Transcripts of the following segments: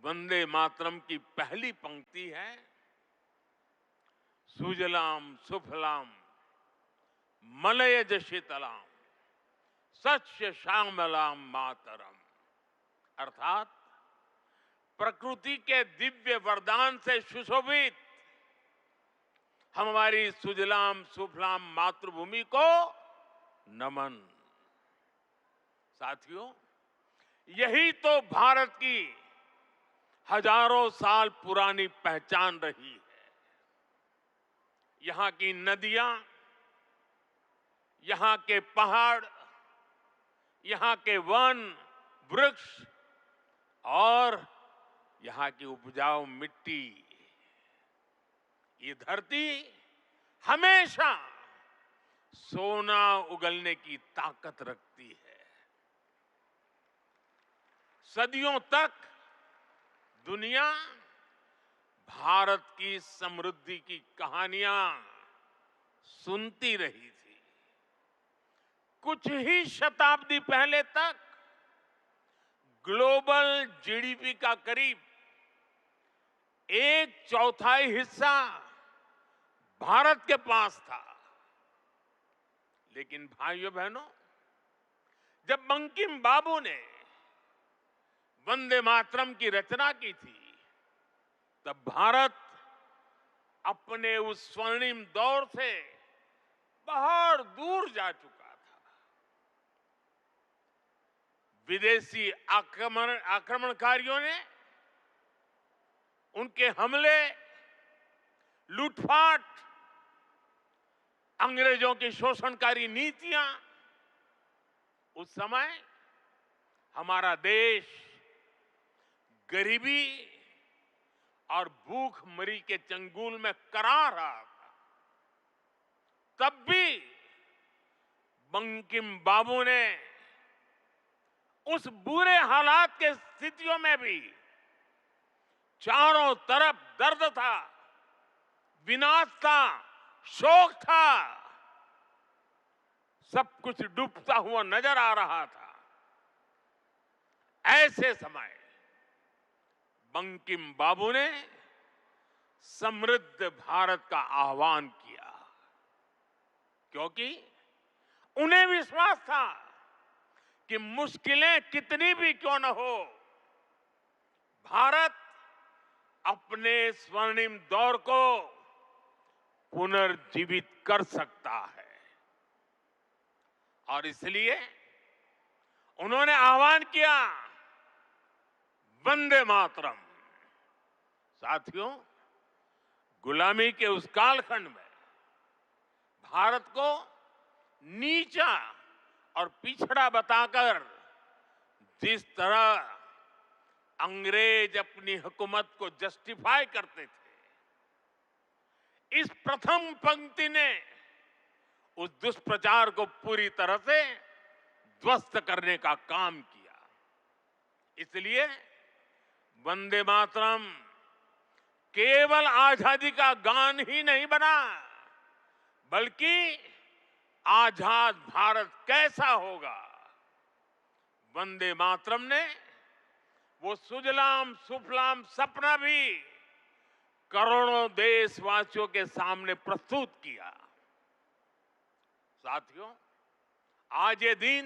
वंदे मातरम की पहली पंक्ति है, सुजलाम सुफलाम मलयज शीतलाम सस्य श्यामलाम मातरम। अर्थात प्रकृति के दिव्य वरदान से सुशोभित हमारी सुजलाम सुफलाम मातृभूमि को नमन। साथियों, यही तो भारत की हजारों साल पुरानी पहचान रही है। यहां की नदियां, यहां के पहाड़, यहां के वन, वृक्ष और यहां की उपजाऊ मिट्टी, ये धरती हमेशा सोना उगलने की ताकत रखती है। सदियों तक दुनिया भारत की समृद्धि की कहानियां सुनती रही थी। कुछ ही शताब्दी पहले तक ग्लोबल जीडीपी का करीब 1/4 हिस्सा भारत के पास था। लेकिन भाइयों बहनों, जब बंकिम बाबू ने वंदे मातरम की रचना की थी, तब भारत अपने उस स्वर्णिम दौर से बहुत दूर जा चुका था। विदेशी आक्रमणकारियों ने उनके हमले, लूटपाट, अंग्रेजों की शोषणकारी नीतियां, उस समय हमारा देश गरीबी और भूखमरी के चंगुल में करा रहा था। तब भी बंकिम बाबू ने उस बुरे हालात के स्थितियों में भी चारों तरफ दर्द था, विनाश था, शोक था, सब कुछ डूबता हुआ नजर आ रहा था। ऐसे समय बंकिम बाबू ने समृद्ध भारत का आह्वान किया, क्योंकि उन्हें विश्वास था कि मुश्किलें कितनी भी क्यों न हो, भारत अपने स्वर्णिम दौर को पुनर्जीवित कर सकता है। और इसलिए उन्होंने आह्वान किया, वंदे मातरम। साथियों, गुलामी के उस कालखंड में भारत को नीचा और पिछड़ा बताकर जिस तरह अंग्रेज अपनी हुकूमत को जस्टिफाई करते थे, इस प्रथम पंक्ति ने उस दुष्प्रचार को पूरी तरह से ध्वस्त करने का काम किया। इसलिए वंदे मातरम केवल आजादी का गान ही नहीं बना, बल्कि आजाद भारत कैसा होगा, वंदे मातरम ने वो सुजलाम सुफलाम सपना भी करोड़ों देशवासियों के सामने प्रस्तुत किया। साथियों, आज ये दिन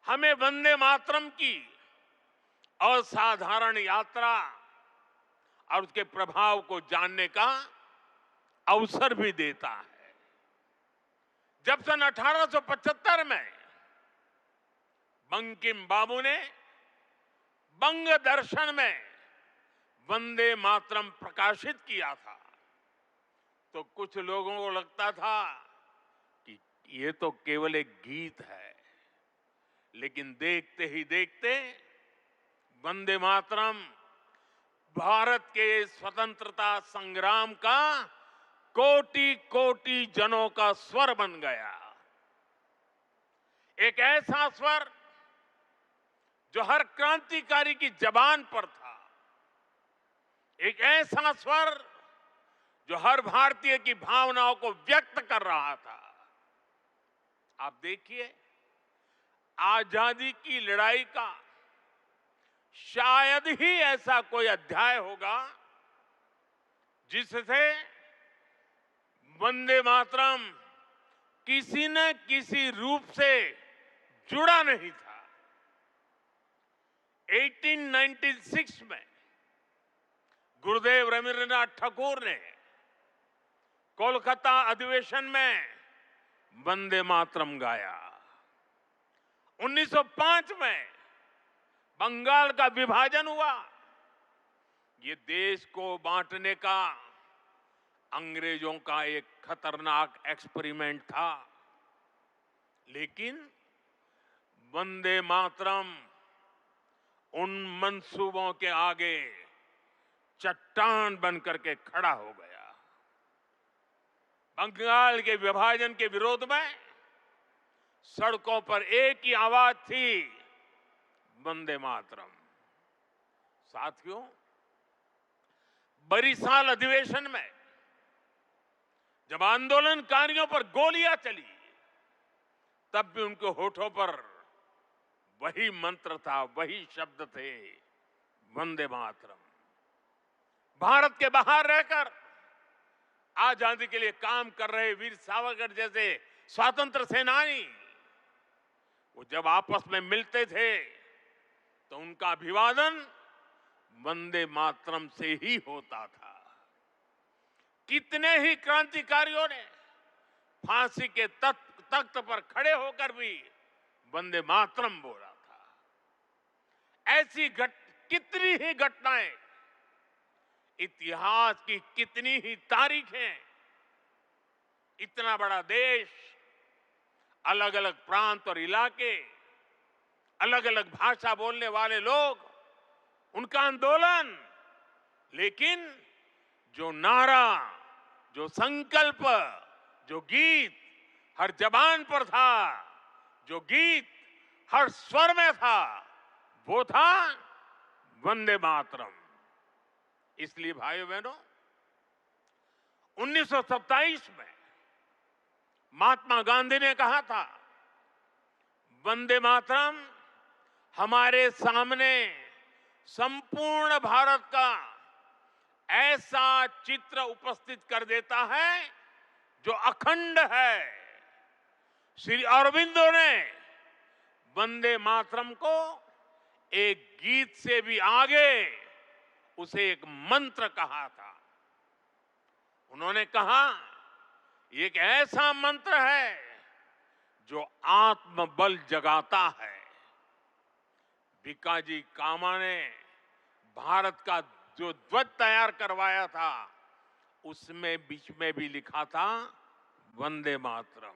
हमें वंदे मातरम की असाधारण यात्रा और उसके प्रभाव को जानने का अवसर भी देता है। जब सन 1875 में बंकिम बाबू ने बंग दर्शन में वंदे मातरम प्रकाशित किया था, तो कुछ लोगों को लगता था कि ये तो केवल एक गीत है। लेकिन देखते ही देखते वंदे मातरम भारत के स्वतंत्रता संग्राम का कोटि कोटि जनों का स्वर बन गया। एक ऐसा स्वर जो हर क्रांतिकारी की जबान पर था, एक ऐसा स्वर जो हर भारतीय की भावनाओं को व्यक्त कर रहा था। आप देखिए, आजादी की लड़ाई का शायद ही ऐसा कोई अध्याय होगा जिससे वंदे मातरम किसी न किसी रूप से जुड़ा नहीं था। 1896 में गुरुदेव रवींद्रनाथ ठाकुर ने कोलकाता अधिवेशन में वंदे मातरम गाया। 1905 में बंगाल का विभाजन हुआ। ये देश को बांटने का अंग्रेजों का एक खतरनाक एक्सपेरिमेंट था, लेकिन वंदे मातरम उन मंसूबों के आगे चट्टान बनकर के खड़ा हो गया। बंगाल के विभाजन के विरोध में सड़कों पर एक ही आवाज थी, वंदे मातरम। साथियों, बरिसाल अधिवेशन में जब आंदोलनकारियों पर गोलियां चली, तब भी उनके होठों पर वही मंत्र था, वही शब्द थे, वंदे मातरम। भारत के बाहर रहकर आजादी के लिए काम कर रहे वीर सावरकर जैसे स्वतंत्र सेनानी, वो जब आपस में मिलते थे तो उनका अभिवादन वंदे मातरम से ही होता था। कितने ही क्रांतिकारियों ने फांसी के तख्त पर खड़े होकर भी वंदे मातरम बोला था। ऐसी कितनी ही घटनाएं, इतिहास की कितनी ही तारीखें, इतना बड़ा देश, अलग अलग प्रांत और इलाके, अलग अलग भाषा बोलने वाले लोग, उनका आंदोलन, लेकिन जो नारा, जो संकल्प, जो गीत हर जबान पर था, जो गीत हर स्वर में था, वो था वंदे मातरम। इसलिए भाइयों बहनों, 1927 में महात्मा गांधी ने कहा था, वंदे मातरम हमारे सामने संपूर्ण भारत का ऐसा चित्र उपस्थित कर देता है जो अखंड है। श्री अरविंदो ने वंदे मातरम को एक गीत से भी आगे उसे एक मंत्र कहा था। उन्होंने कहा, ये एक ऐसा मंत्र है जो आत्मबल जगाता है। भिकाजी कामा ने भारत का जो ध्वज तैयार करवाया था, उसमें बीच में भी लिखा था वंदे मातरम।